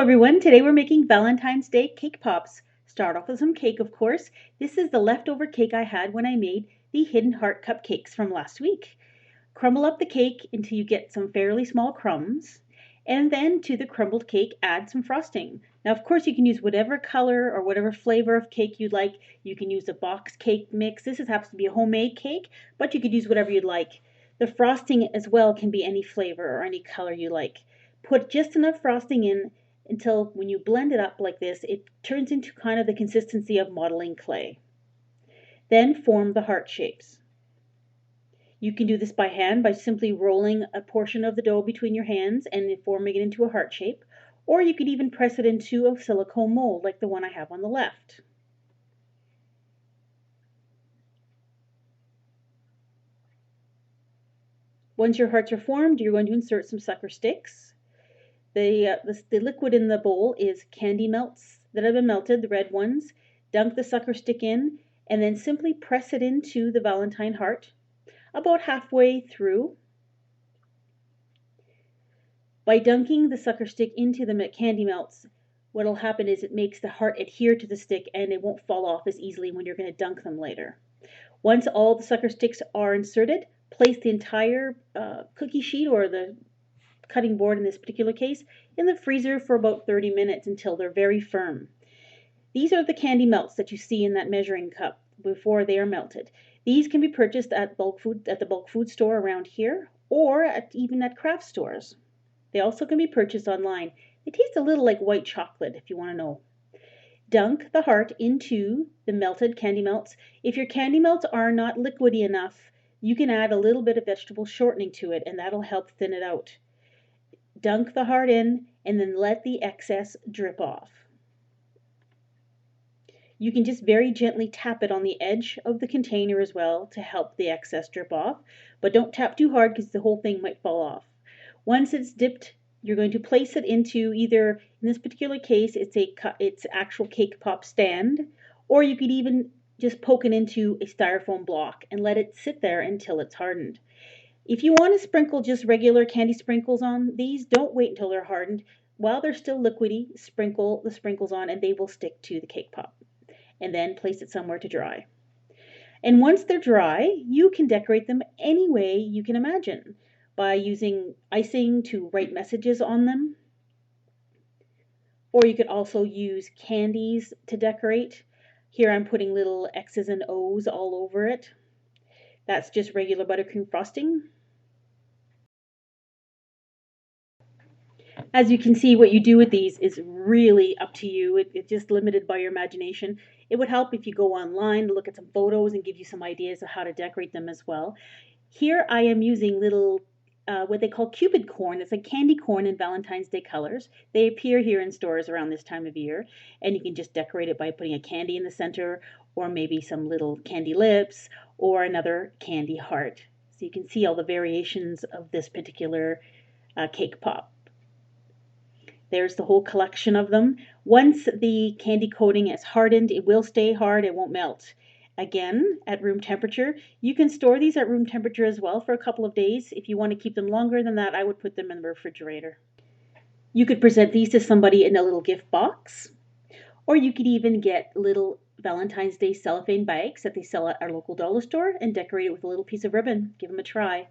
everyone, today we're making Valentine's Day cake pops. Start off with some cake, of course. This is the leftover cake I had when I made the Hidden Heart cupcakes from last week. Crumble up the cake until you get some fairly small crumbs, and then to the crumbled cake add some frosting. Now, of course, you can use whatever color or whatever flavor of cake you'd like. You can use a box cake mix. This happens to be a homemade cake, but you could use whatever you'd like. The frosting as well can be any flavor or any color you like. Put just enough frosting in until when you blend it up like this, it turns into kind of the consistency of modeling clay. Then form the heart shapes. You can do this by hand by simply rolling a portion of the dough between your hands and forming it into a heart shape, or you could even press it into a silicone mold like the one I have on the left. Once your hearts are formed, you're going to insert some sucker sticks. The liquid in the bowl is candy melts that have been melted, the red ones. Dunk the sucker stick in and then simply press it into the Valentine heart about halfway through. By dunking the sucker stick into the candy melts, what will happen is it makes the heart adhere to the stick and it won't fall off as easily when you're going to dunk them later. Once all the sucker sticks are inserted, place the entire cookie sheet or the cutting board in this particular case in the freezer for about 30 minutes until they're very firm. These are the candy melts that you see in that measuring cup before they are melted. These can be purchased at the bulk food store around here or even at craft stores. They also can be purchased online. They taste a little like white chocolate if you want to know. Dunk the heart into the melted candy melts. If your candy melts are not liquidy enough, you can add a little bit of vegetable shortening to it and that'll help thin it out. Dunk the heart in and then let the excess drip off. You can just very gently tap it on the edge of the container as well to help the excess drip off, but don't tap too hard because the whole thing might fall off. Once it's dipped, you're going to place it into either, in this particular case, it's actual cake pop stand, or you could even just poke it into a styrofoam block and let it sit there until it's hardened. If you want to sprinkle just regular candy sprinkles on these, don't wait until they're hardened. While they're still liquidy, sprinkle the sprinkles on and they will stick to the cake pop. And then place it somewhere to dry. And once they're dry, you can decorate them any way you can imagine by using icing to write messages on them. Or you could also use candies to decorate. Here I'm putting little X's and O's all over it. That's just regular buttercream frosting. As you can see, what you do with these is really up to you. It's just limited by your imagination. It would help if you go online to look at some photos and give you some ideas of how to decorate them as well. Here I am using little, what they call Cupid corn. It's like candy corn in Valentine's Day colors. They appear here in stores around this time of year, and you can just decorate it by putting a candy in the center, or maybe some little candy lips, or another candy heart. So you can see all the variations of this particular cake pop. There's the whole collection of them. Once the candy coating is hardened, it will stay hard, it won't melt. Again, at room temperature. You can store these at room temperature as well for a couple of days. If you want to keep them longer than that, I would put them in the refrigerator. You could present these to somebody in a little gift box, or you could even get little Valentine's Day cellophane bags that they sell at our local dollar store and decorate it with a little piece of ribbon. Give them a try.